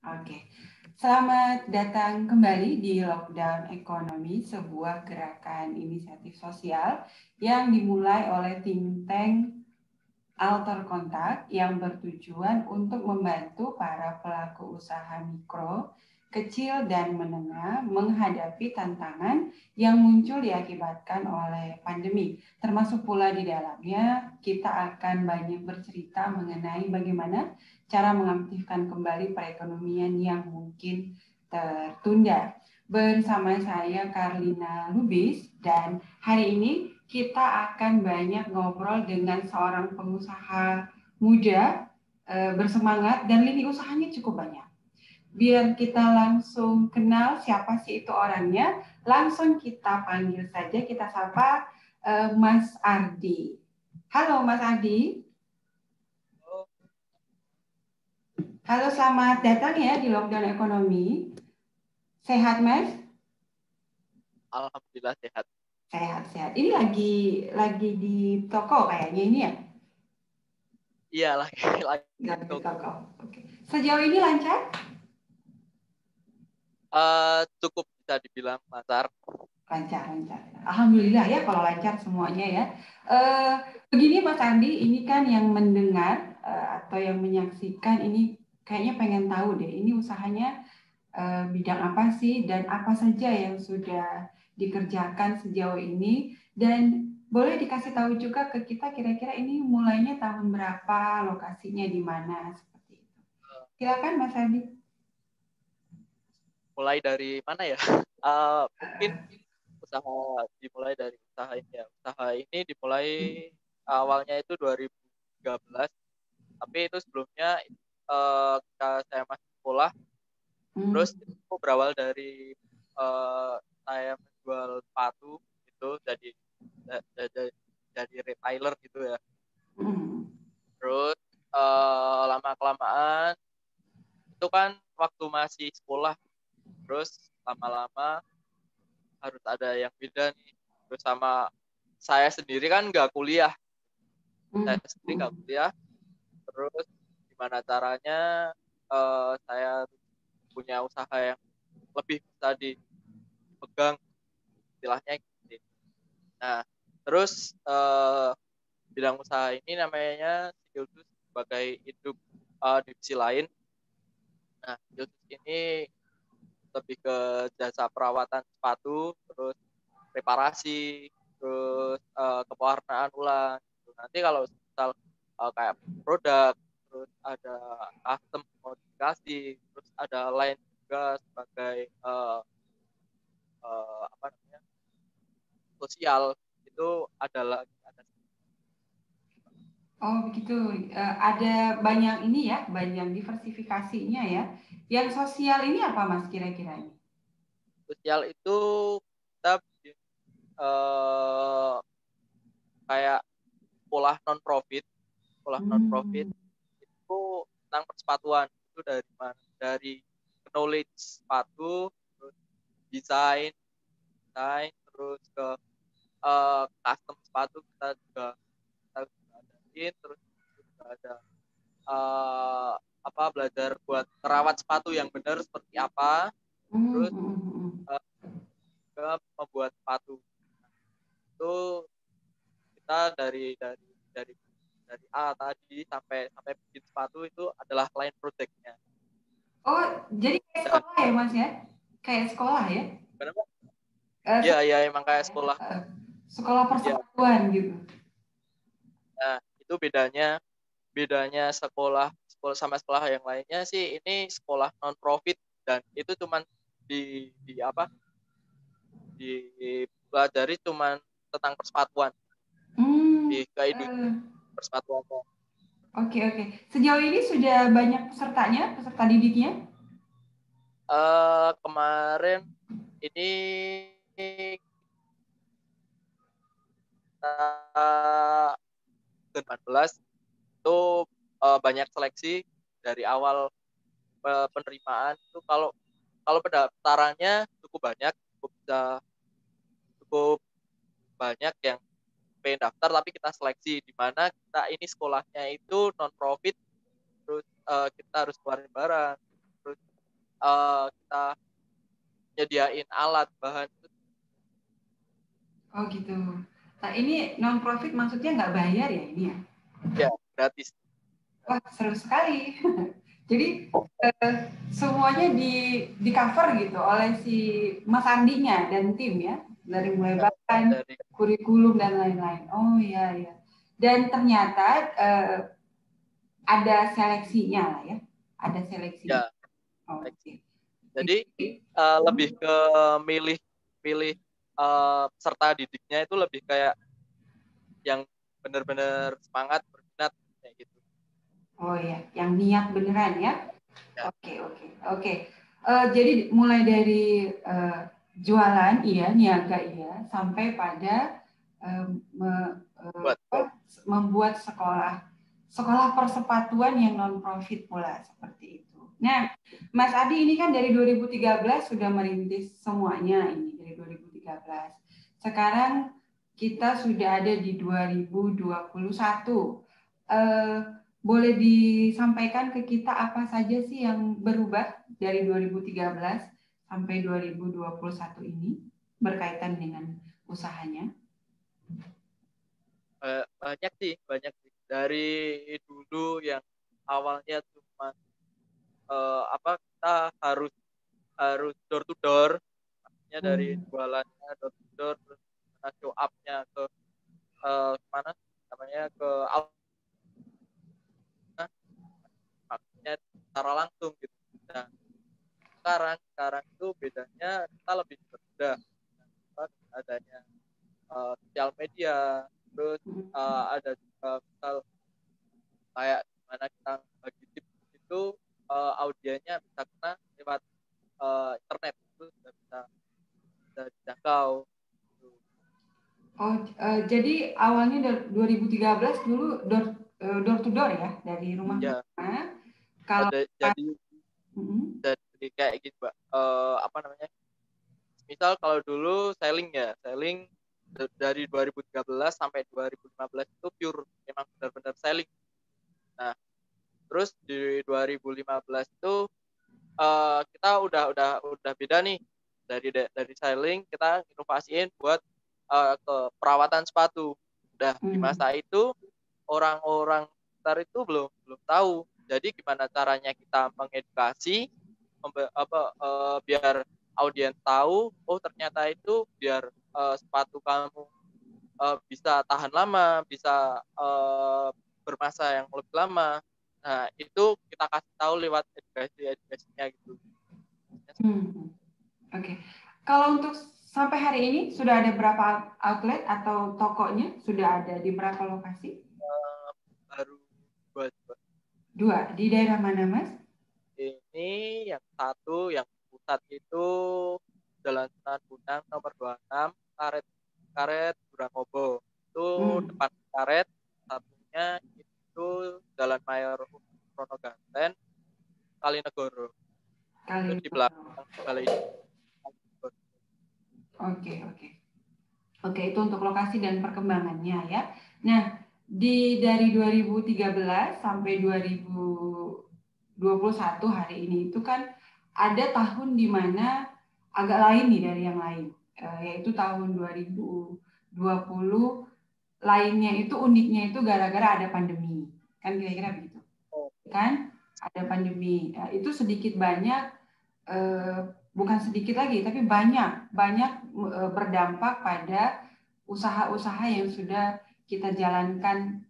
Oke, selamat datang kembali di Lockdown Ekonomi, sebuah gerakan inisiatif sosial yang dimulai oleh think tank Alter Kontak yang bertujuan untuk membantu para pelaku usaha mikro, kecil, dan menengah menghadapi tantangan yang muncul diakibatkan oleh pandemi. Termasuk pula di dalamnya kita akan banyak bercerita mengenai bagaimana cara mengaktifkan kembali perekonomian yang mungkin tertunda. Bersama saya Karlina Lubis, dan hari ini kita akan banyak ngobrol dengan seorang pengusaha muda bersemangat dan lini usahanya cukup banyak. Biar kita langsung kenal siapa sih itu orangnya, langsung kita panggil saja, kita sapa Mas Ardi. Halo Mas Ardi. Halo, selamat datang ya di Lockdown Ekonomi. Sehat Mas? Alhamdulillah sehat. Sehat-sehat. Ini lagi di toko kayaknya ini ya? Iya, lagi Lagi di toko. toko. Oke. Sejauh ini lancar? Cukup bisa dibilang lancar. Lancar. Alhamdulillah ya kalau lancar semuanya ya. Begini Mas Andi, ini kan yang mendengar atau yang menyaksikan ini kayaknya pengen tahu deh, ini usahanya bidang apa sih dan apa saja yang sudah dikerjakan sejauh ini, dan boleh dikasih tahu juga ke kita kira-kira ini mulainya tahun berapa, lokasinya di mana, seperti itu. Silakan Mas Andi. Mulai dari mana ya? Mungkin dimulai dari usaha ini ya. Usaha ini dimulai awalnya itu 2013. Tapi itu sebelumnya ketika saya masih sekolah, terus itu berawal dari saya menjual sepatu itu jadi retailer gitu ya. Terus lama kelamaan itu kan waktu masih sekolah, terus lama-lama harus ada yang beda nih. Terus sama saya sendiri kan nggak kuliah, terus gimana caranya saya punya usaha yang lebih bisa dipegang istilahnya gitu. Nah, terus bidang usaha ini namanya Skilltus sebagai induk divisi lain. Nah, Skilltus ini lebih ke jasa perawatan sepatu, terus reparasi, terus kepewarnaan ulang. Nanti kalau misal kayak produk, terus ada custom modifikasi, terus ada lain juga sebagai apa namanya sosial, itu ada. Oh begitu, ada banyak ini ya, banyak diversifikasinya ya. Yang sosial ini apa Mas kira-kira ini? Sosial itu kita bikin kayak sekolah non profit itu tentang persepatuan. Itu dari mana? Dari knowledge sepatu, terus desain, terus ke custom sepatu kita juga adain, terus juga ada belajar buat merawat sepatu yang benar seperti apa, terus ke membuat sepatu. Itu kita dari A tadi sampai bikin sepatu itu adalah klien projectnya. Oh, jadi kayak sekolah ya Mas ya? Kayak sekolah ya? Kenapa? Uh, Iya emang kayak sekolah. Sekolah persatuan gitu. Nah, itu bedanya sekolah sama sekolah yang lainnya sih, ini sekolah non profit dan itu cuman di apa? Dipelajari cuman tentang persepatuan. Di kehidupan persepatuan. Oke. Sejauh ini sudah banyak peserta didiknya? Kemarin ini kita 18 itu banyak seleksi dari awal penerimaan itu. Kalau pendaftarannya cukup banyak yang pengen daftar, tapi kita seleksi di mana kita ini sekolahnya itu non profit, terus kita harus keluarin barang, terus kita nyediain alat bahan. Oh gitu. Nah ini non profit maksudnya nggak bayar ya ini ya? Ya, gratis. Wah seru sekali. Jadi semuanya di cover gitu oleh si Mas Andinya dan tim ya, dari mulai Ya, bahan, dari kurikulum dan lain-lain. Oh iya iya. Dan ternyata ada seleksinya lah ya, ada seleksinya. ya. Oh, oke. Jadi lebih ke milih peserta didiknya itu lebih kayak yang benar-benar semangat berminat kayak gitu. Oh iya, yang niat beneran ya. Ya, Oke oke oke. Jadi mulai dari jualan iya, niaga iya, sampai pada eh, me- buat membuat sekolah persepatuan yang non profit pula seperti itu. Nah, Mas Adi ini kan dari 2013 sudah merintis semuanya ini dari 2013. Sekarang kita sudah ada di 2021. Eh, Boleh disampaikan ke kita apa saja sih yang berubah dari 2013 sampai 2021 ini berkaitan dengan usahanya? banyak sih dari dulu yang awalnya cuma kita harus harus door to door, artinya dari Hmm. jualannya door to door, terus show up-nya ke kemana namanya ke outlet, maksudnya secara langsung gitu. Nah, sekarang itu bedanya kita lebih mudah adanya sosial media, terus ada juga misal kayak gimana kita bagi tips itu audiennya bisa kena lewat internet itu sudah bisa dijangkau. Oh, jadi awalnya 2013 dulu door to door ya, dari rumah ke Ya, rumah. Kalau jadi mm, jadi kayak gitu, Mbak. Apa namanya? Misal kalau dulu selling dari 2013 sampai 2015 itu pure memang benar-benar selling. Nah, terus di 2015 itu kita udah beda nih, dari selling kita inovasiin buat ke perawatan sepatu. Udah di mm, masa itu orang-orang sekitar itu belum belum tahu. Jadi gimana caranya kita mengedukasi biar audiens tahu, oh ternyata itu biar sepatu kamu bisa tahan lama, bisa bermasa yang lebih lama. Nah, itu kita kasih tahu lewat edukasinya gitu. mm. Oke. Kalau untuk sampai hari ini sudah ada berapa outlet atau tokonya? Sudah ada di berapa lokasi? Baru buat Dua. Di daerah mana, Mas? ini yang satu yang pusat itu Jalan Sunan Bonang nomor 26 Karet Karet Burangobo. Itu Hmm, depan Karet, satunya itu Jalan Mayor Ronoganten Kalinegoro. Itu di Kalimantan. belakang balai. Oke, oke. Oke, itu untuk lokasi dan perkembangannya ya. Nah, dari 2013 sampai 2021 hari ini itu kan ada tahun di mana agak lain nih dari yang lain. Yaitu tahun 2020 lainnya itu uniknya itu gara-gara ada pandemi. Kan kira-kira begitu. Kan ada pandemi. Itu sedikit banyak eh, bukan sedikit lagi, tapi banyak banyak berdampak pada usaha-usaha yang sudah kita jalankan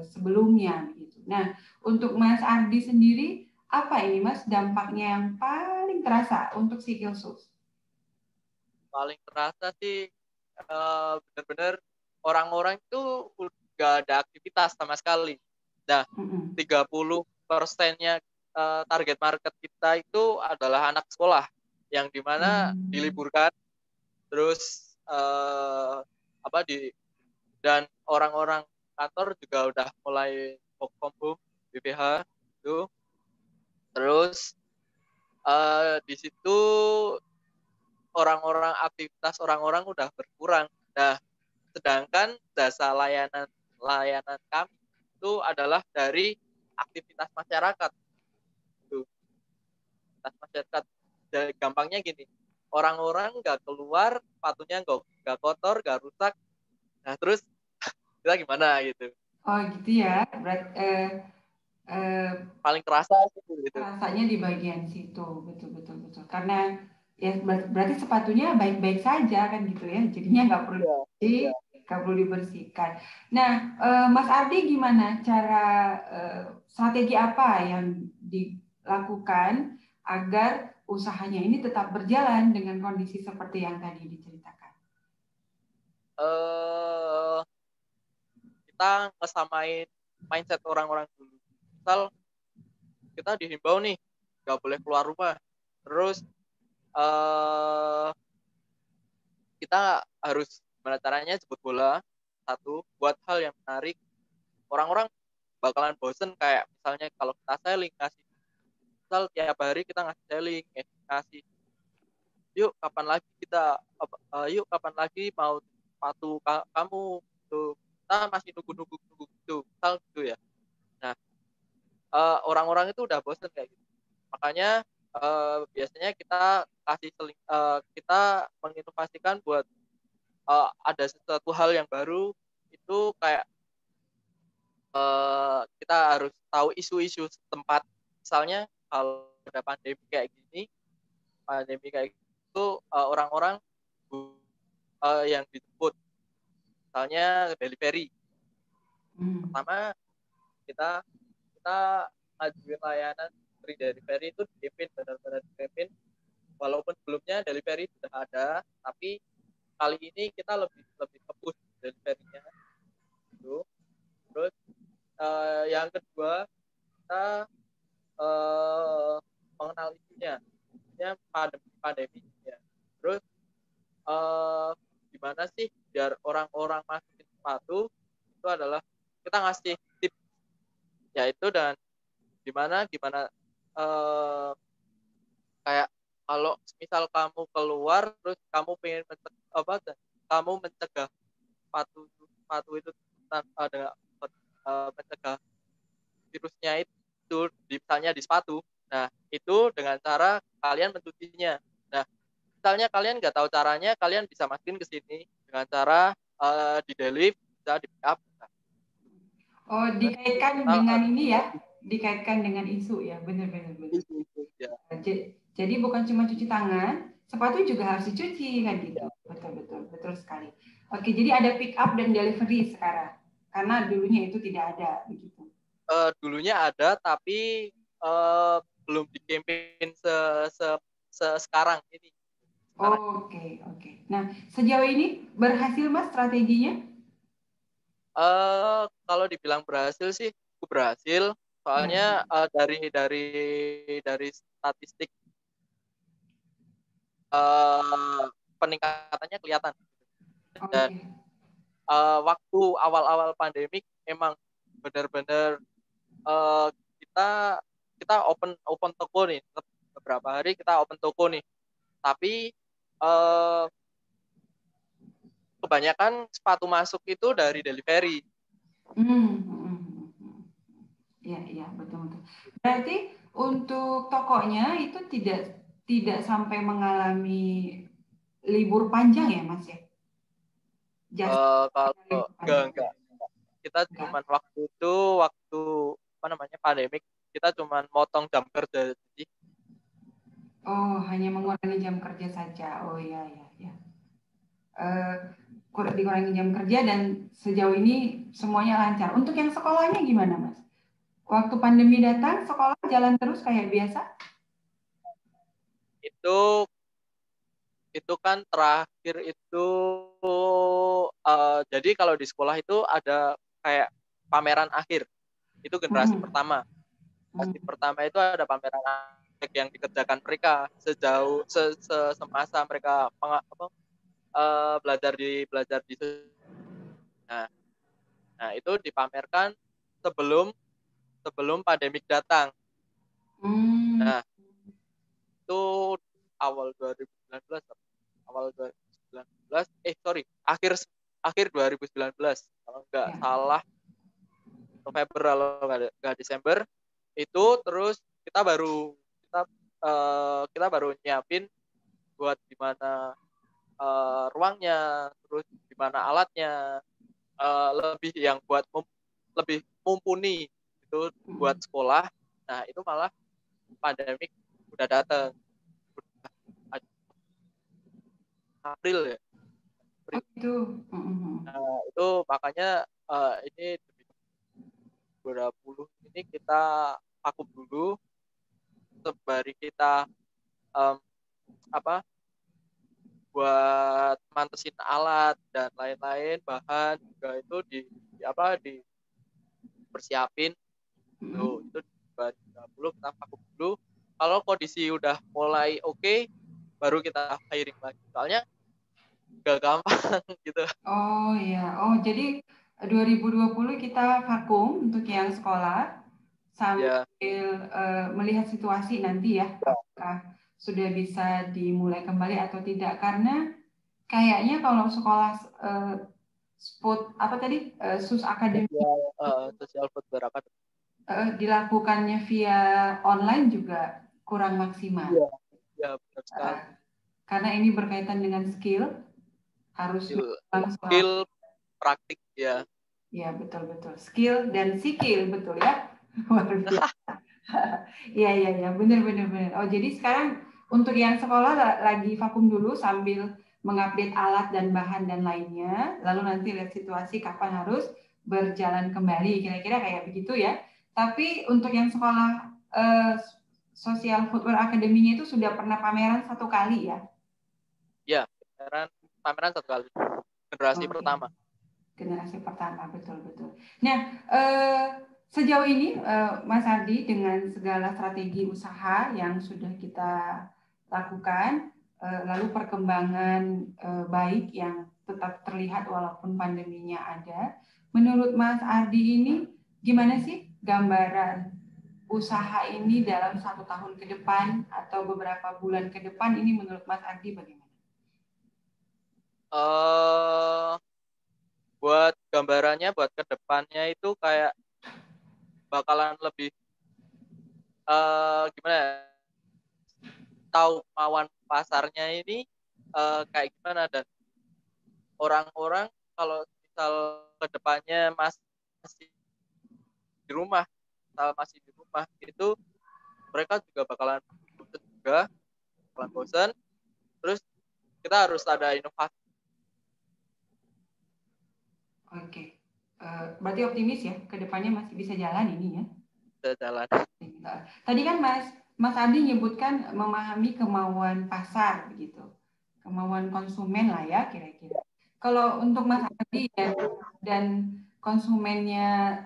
sebelumnya. Gitu. Nah, untuk Mas Ardi sendiri, apa ini Mas dampaknya yang paling terasa untuk si Kilsus? Paling terasa sih benar-benar orang-orang itu nggak ada aktivitas sama sekali. Nah, Mm-mm. 30%-nya target market kita itu adalah anak sekolah yang dimana Hmm. diliburkan, terus apa di dan orang-orang kantor juga udah mulai work from home, BPH itu. Terus di situ aktivitas orang-orang udah berkurang. Nah, sedangkan jasa layanan layanan kami itu adalah dari aktivitas masyarakat. Itu aktivitas masyarakat gampangnya gini, orang-orang nggak keluar, sepatunya nggak kotor, nggak rusak. Nah terus kita gimana gitu? Oh gitu ya. Paling kerasa sih gitu. Rasanya di bagian situ, betul betul betul. Karena ya berarti sepatunya baik-baik saja kan gitu ya. Jadinya Iya. nggak perlu dibersihkan. Nah, Mas Ardi gimana cara strategi apa yang dilakukan agar usahanya ini tetap berjalan dengan kondisi seperti yang tadi diceritakan? eh Kita ngesamain mindset orang-orang dulu. Misal kita dihimbau nih, nggak boleh keluar rumah. Terus eh kita harus gimana caranya jemput bola satu buat hal yang menarik. Orang-orang bakalan bosen kayak misalnya kalau kita selling ngasih misal tiap hari kita ngasih selling ngasih yuk kapan lagi kita yuk kapan lagi mau sepatu kamu tuh kita masih nunggu gitu misal gitu ya. Nah orang-orang itu udah bosen kayak gitu, makanya biasanya kita kasih kita menginovasikan buat ada sesuatu hal yang baru itu kayak kita harus tahu isu-isu setempat. Misalnya kalau ada pandemi kayak gitu orang-orang yang dijemput, misalnya delivery. Hmm. Pertama kita kita ngajuin layanan free delivery itu dipimpin benar-benar dipimpin, walaupun sebelumnya delivery sudah ada, tapi kali ini kita lebih lebih fokus deliverynya itu. Terus yang kedua kita eh, mengenal isunya pandemi ya. Terus eh, gimana sih biar orang-orang masukin sepatu itu adalah kita ngasih tips yaitu dan gimana gimana eh, kayak kalau misal kamu keluar terus kamu pengen kamu mencegah sepatu sepatu itu ada mencegah virusnya itu misalnya di sepatu. Nah, itu dengan cara kalian mencucinya. Nah, misalnya kalian nggak tahu caranya, kalian bisa masukin ke sini dengan cara di deliver, bisa di pick up. Nah, Oh, terus dikaitkan kita dengan ini ya, dikaitkan dengan isu ya, benar-benar. isu ya. Jadi bukan cuma cuci tangan, sepatu juga harus dicuci kan gitu. Ya. Betul betul betul sekali. Oke, jadi ada pick up dan delivery sekarang. Karena dulunya itu tidak ada begitu. Dulunya ada, tapi belum di campaign sekarang ini. Sekarang. Oke, oke. Nah, sejauh ini berhasil Mas strateginya? Kalau dibilang berhasil sih, aku berhasil. Soalnya Berhasil. dari statistik uh, peningkatannya kelihatan. Dan Oke. waktu awal-awal pandemik emang benar-benar uh, kita kita open toko nih. Beberapa hari kita open toko nih. Tapi uh, kebanyakan sepatu masuk itu dari delivery. Hmm, hmm, hmm. Iya, iya, betul betul. Berarti untuk tokonya itu tidak tidak sampai mengalami libur panjang ya, Mas ya? Jasa Kalau libur panjang. enggak. Kita Enggak. cuman waktu apa namanya pandemik, kita cuman motong jam kerja jadi Oh, hanya mengurangi jam kerja saja. Oh iya, iya, iya. Eh, dikurangi jam kerja dan sejauh ini semuanya lancar. Untuk yang sekolahnya gimana, Mas? Waktu pandemi datang, sekolah jalan terus kayak biasa? itu itu kan terakhir itu jadi kalau di sekolah itu ada kayak pameran akhir. Itu generasi Hmm, pertama. hmm. Generasi pertama itu ada pameran akhir yang dikerjakan mereka semasa mereka belajar di nah, nah itu dipamerkan sebelum sebelum pandemik datang. Hmm. Nah, itu awal 2019 awal 2019 akhir akhir 2019 kalau nggak Ya. salah November kalau nggak Desember itu. Terus kita baru nyiapin buat gimana ruangnya, terus gimana alatnya, lebih yang buat lebih mumpuni itu buat sekolah. Nah itu malah pandemik udah datang, April ya. Oh, itu. Nah itu makanya ini 2020 ini kita vakum dulu sembari kita apa buat mantesin alat dan lain-lain, bahan juga itu dipersiapin. Tuh, itu 2020 kita vakum dulu. Kalau kondisi udah mulai oke, baru kita hiring lagi. Soalnya gak gampang gitu. Oh iya, oh jadi 2020 kita vakum untuk yang sekolah Ya, sambil melihat situasi nanti ya, apakah sudah bisa dimulai kembali atau tidak. Karena kayaknya kalau sekolah sport apa tadi SUS Akademi sosial food berapa? dilakukannya via online juga kurang maksimal. Iya, ya benar sekali. Karena ini berkaitan dengan skill, harus langsung. Skill praktik ya. Ya, betul-betul. Skill dan skill, betul ya. Luar biasa. Iya, iya, iya. Benar, benar, benar. Oh, jadi sekarang untuk yang sekolah lagi vakum dulu sambil mengupdate alat dan bahan dan lainnya. Lalu nanti lihat situasi kapan harus berjalan kembali. Kira-kira kayak begitu ya. Tapi untuk yang sekolah Social Footwear Academy itu sudah pernah pameran 1 kali ya? Ya, pameran 1 kali. Generasi pertama. Generasi pertama, betul-betul. Nah, sejauh ini Mas Ardi dengan segala strategi usaha yang sudah kita lakukan, lalu perkembangan baik yang tetap terlihat walaupun pandeminya ada, menurut Mas Ardi ini gimana sih gambaran usaha ini dalam 1 tahun ke depan atau beberapa bulan ke depan ini menurut Mas Ardi bagaimana? Buat gambarannya buat kedepannya itu kayak bakalan lebih gimana ya, tahu kemauan pasarnya ini kayak gimana, dan orang-orang kalau misal kedepannya masih di rumah, itu mereka juga bakalan bosan, terus kita harus ada inovasi. Oke, berarti optimis ya, kedepannya masih bisa jalan ini ya? Bisa jalan. Tadi kan Mas Adi nyebutkan memahami kemauan pasar begitu, kemauan konsumen lah ya kira-kira. Kalau untuk Mas Adi dan konsumennya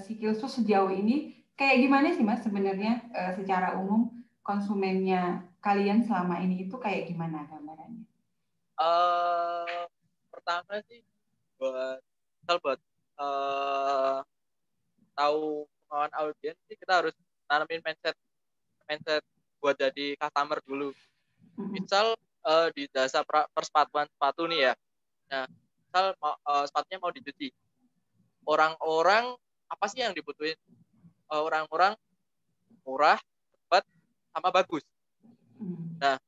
Sikilsus sejauh ini, kayak gimana sih Mas sebenarnya secara umum konsumennya kalian selama ini itu kayak gimana gambarannya? Pertama sih buat tahu kemauan audiens sih kita harus tanamin mindset buat jadi customer dulu. Misal di jasa persepatuan sepatu nih ya. Nah, misal sepatunya mau dicuci. Orang-orang apa sih yang dibutuhin? Orang-orang murah, cepat, sama bagus. Nah,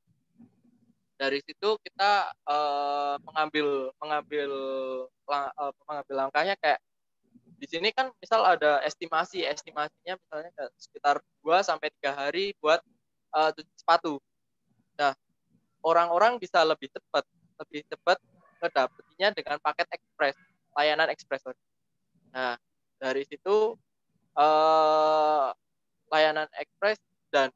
dari situ kita mengambil langkahnya kayak di sini kan misal ada estimasinya misalnya sekitar 2-3 hari buat cuci sepatu. Nah, orang-orang bisa lebih cepat ngedapetinya dengan paket ekspres, layanan ekspres. Nah, dari situ layanan ekspres dan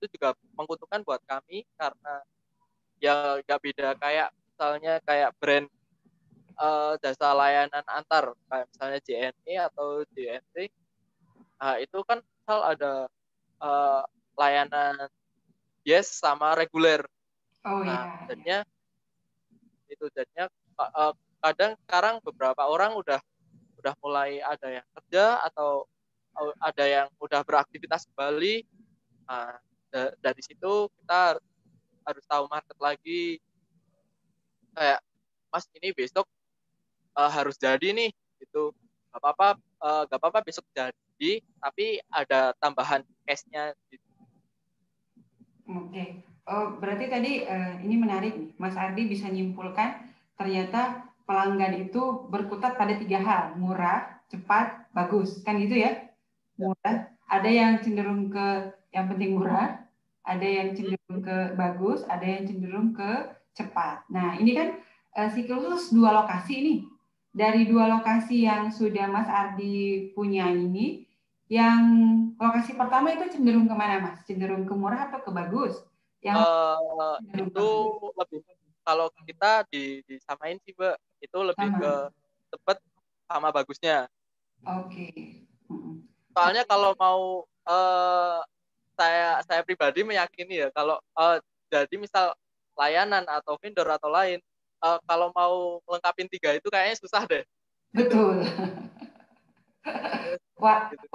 itu juga menguntungkan buat kami karena ya nggak beda kayak misalnya kayak brand jasa layanan antar kayak misalnya JNE atau JNT. Nah, itu kan misal ada layanan yes sama reguler. Oh Nah, iya. jadinya kadang sekarang beberapa orang udah mulai ada yang kerja atau ada yang udah beraktivitas kembali. Nah, dari situ kita harus tahu market lagi, kayak Mas ini besok harus jadi nih gitu, gak apa-apa besok jadi tapi ada tambahan cashnya gitu. Oke. Oh, berarti tadi ini menarik nih, Mas Ardi bisa nyimpulkan ternyata pelanggan itu berkutat pada 3 hal, murah, cepat, bagus, kan gitu ya? Ya. Murah, ada yang cenderung ke yang penting murah, ada yang Hmm? cenderung ke bagus, ada yang cenderung ke cepat. Nah, ini kan siklus 2 lokasi nih. Dari 2 lokasi yang sudah Mas Ardi punya ini, yang lokasi pertama itu cenderung kemana Mas? Cenderung ke murah atau ke bagus? Yang cenderung Itu bagus. lebih, kalau kita disamain sih Mbak, itu lebih ke Sama. cepet sama bagusnya. Oke. Mm-mm. Soalnya kalau mau saya pribadi meyakini ya, kalau jadi misal layanan atau vendor atau lain, kalau mau melengkapin 3 itu kayaknya susah deh gitu. Betul. Gitu.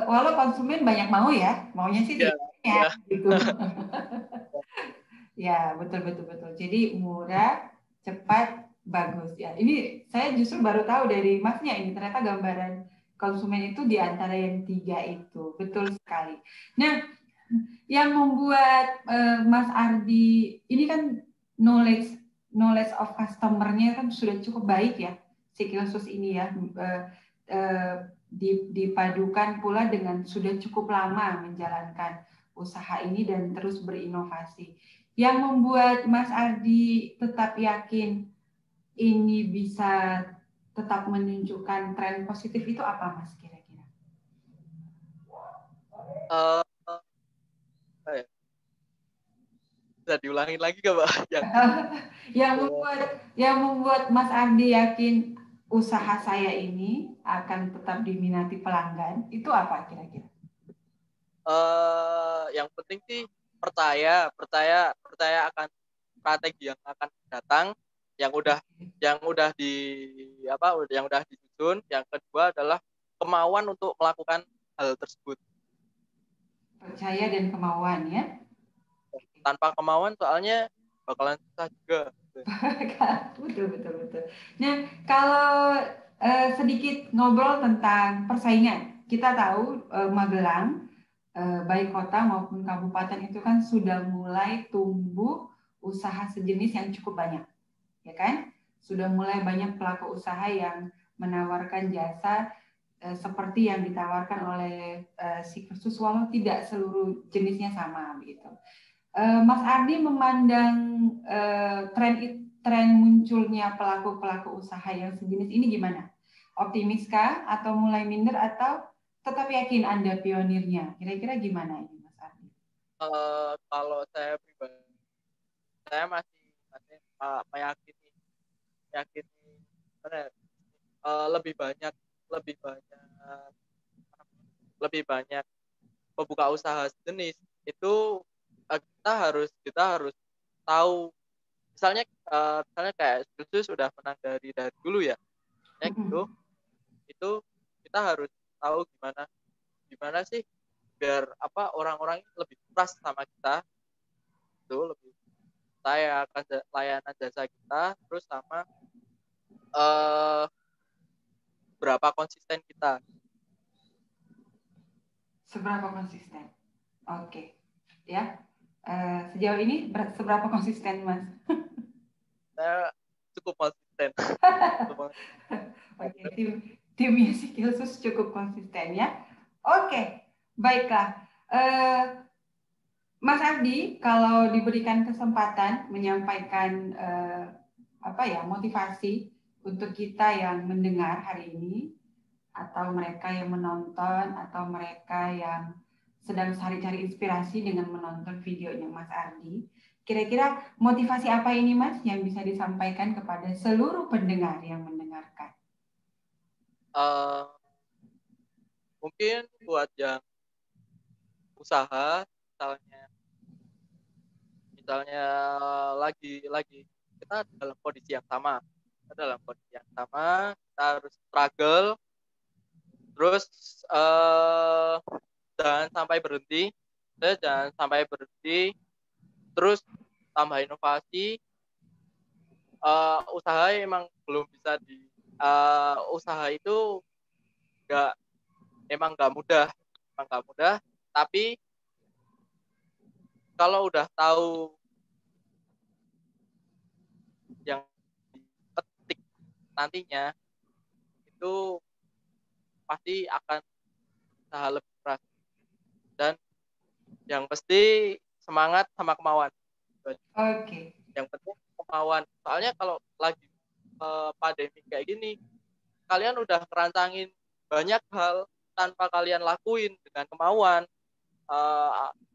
Walau konsumen banyak mau ya, maunya sih Ya, 3-nya ya. gitu. Ya, betul betul betul. Jadi murah, cepat, bagus ya. Ini saya justru baru tahu dari Masnya ini ternyata gambaran konsumen itu di antara yang 3 itu. Betul sekali. Nah, yang membuat Mas Ardi ini kan knowledge knowledge of customer-nya kan sudah cukup baik ya, si khusus ini ya, dipadukan pula dengan sudah cukup lama menjalankan usaha ini dan terus berinovasi. Yang membuat Mas Ardi tetap yakin ini bisa tetap menunjukkan tren positif itu apa Mas kira-kira? Eh, apa ya? Bisa diulangin lagi gak Mbak? Yang membuat Mas Ardi yakin usaha saya ini akan tetap diminati pelanggan itu apa kira-kira? Yang penting sih percaya, percaya, percaya akan strategi yang akan datang, yang udah di apa, yang udah disusun. Yang kedua adalah kemauan untuk melakukan hal tersebut. Percaya dan kemauan ya. Tanpa kemauan soalnya bakalan susah juga. Betul betul betul. Nah, kalau sedikit ngobrol tentang persaingan, kita tahu Magelang baik kota maupun kabupaten itu kan sudah mulai tumbuh usaha sejenis yang cukup banyak, ya kan? Sudah mulai banyak pelaku usaha yang menawarkan jasa seperti yang ditawarkan oleh si kursus walau tidak seluruh jenisnya sama begitu. Mas Ardi memandang tren munculnya pelaku-pelaku usaha yang sejenis ini gimana? Optimiskah atau mulai minder atau tetap yakin Anda pionirnya? Kira-kira gimana ini Mas Ardi? Kalau saya pribadi, saya masih masih meyakini, meyakini lebih banyak, lebih banyak lebih banyak membuka usaha sejenis itu. Kita harus tahu, misalnya kayak khusus sudah menang dari dulu ya, ya gitu. Itu kita harus tahu gimana gimana sih biar apa orang-orang lebih trust sama kita, itu lebih saya akan layanan jasa kita, terus sama eh, berapa konsisten kita. Seberapa konsisten? Oke, ya. Sejauh ini seberapa konsisten Mas? Saya cukup konsisten. Oke, timnya si khusus cukup konsisten ya. Oke, baiklah. Mas Ardi, kalau diberikan kesempatan menyampaikan apa ya motivasi untuk kita yang mendengar hari ini, atau mereka yang menonton, atau mereka yang sedang cari-cari inspirasi dengan menonton videonya Mas Ardi, kira-kira motivasi apa ini Mas yang bisa disampaikan kepada seluruh pendengar yang mendengarkan? Eh, Mungkin buat yang usaha, misalnya misalnya lagi kita dalam kondisi yang sama, kita harus struggle, terus jangan sampai berhenti, terus tambah inovasi. Usaha emang belum bisa usaha itu nggak emang nggak mudah, tapi kalau udah tahu yang petik nantinya, itu pasti akan usaha lebih keras. Dan yang pasti semangat sama kemauan. Oke. Yang penting kemauan. Soalnya kalau lagi pandemi kayak gini, kalian udah ngerancangin banyak hal tanpa kalian lakuin dengan kemauan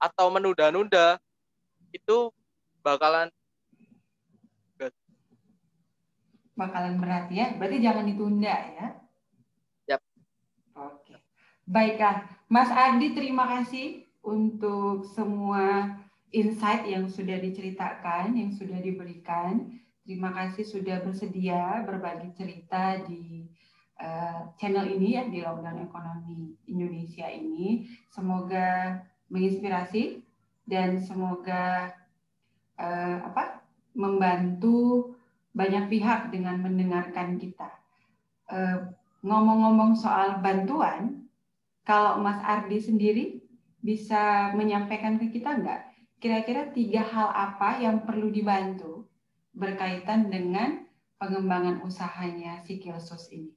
atau menunda-nunda, itu bakalan berat ya. Berarti jangan ditunda ya. Yap. Oke. Baiklah, Mas Ardi, terima kasih untuk semua insight yang sudah diceritakan, yang sudah diberikan. Terima kasih sudah bersedia berbagi cerita di channel ini ya, di Lockdown Ekonomi Indonesia ini. Semoga menginspirasi dan semoga membantu banyak pihak dengan mendengarkan kita. Ngomong-ngomong soal bantuan, kalau Mas Ardi sendiri bisa menyampaikan ke kita nggak, kira-kira 3 hal apa yang perlu dibantu berkaitan dengan pengembangan usahanya Sikilsus ini?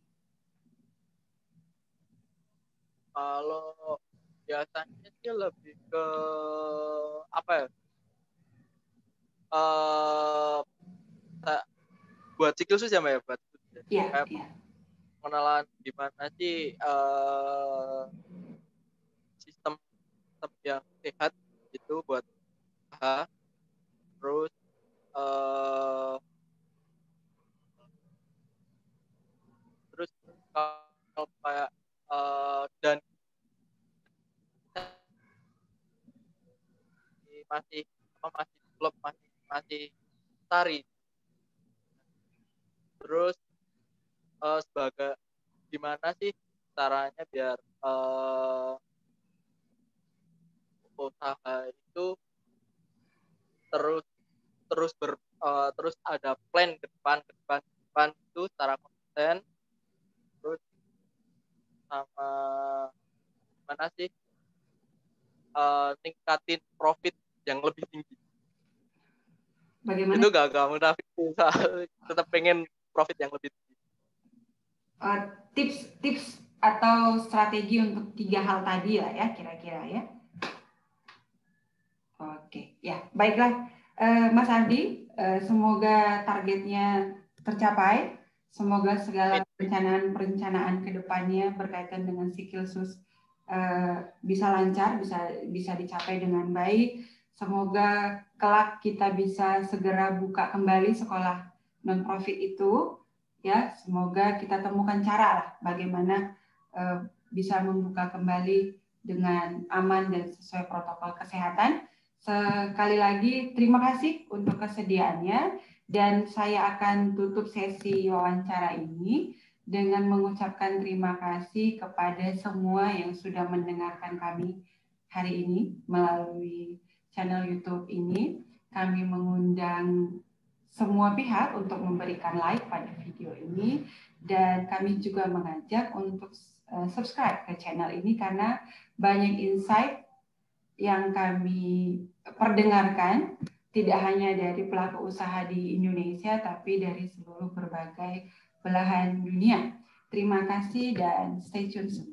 Kalau biasanya sih lebih ke apa ya? Buat Sikilsus ya, Mbak ya, buat Iya. pengenalan gimana sih sistem yang sehat itu buat usaha. Terus kalau kayak dan masih klub masih tari. Terus sebagai gimana sih caranya biar usaha itu terus ada plan ke depan itu secara konsisten. Terus sama gimana sih tingkatin profit yang lebih tinggi. Bagaimana? Itu gak mudah, tetap pengen profit yang lebih tinggi. Tips atau strategi untuk 3 hal tadi lah ya, kira-kira ya. Oke, ya baiklah Mas Ardi, semoga targetnya tercapai, semoga segala perencanaan ke depannya berkaitan dengan Sikilsus bisa lancar, bisa dicapai dengan baik. Semoga kelak kita bisa segera buka kembali sekolah non-profit itu, ya. Semoga kita temukan cara lah bagaimana bisa membuka kembali dengan aman dan sesuai protokol kesehatan. Sekali lagi terima kasih untuk kesediaannya, dan saya akan tutup sesi wawancara ini dengan mengucapkan terima kasih kepada semua yang sudah mendengarkan kami hari ini melalui channel YouTube ini. Kami mengundang semua pihak untuk memberikan like pada video ini, dan kami juga mengajak untuk subscribe ke channel ini karena banyak insight yang kami perdengarkan tidak hanya dari pelaku usaha di Indonesia, tapi dari seluruh berbagai belahan dunia. Terima kasih dan stay tune semua.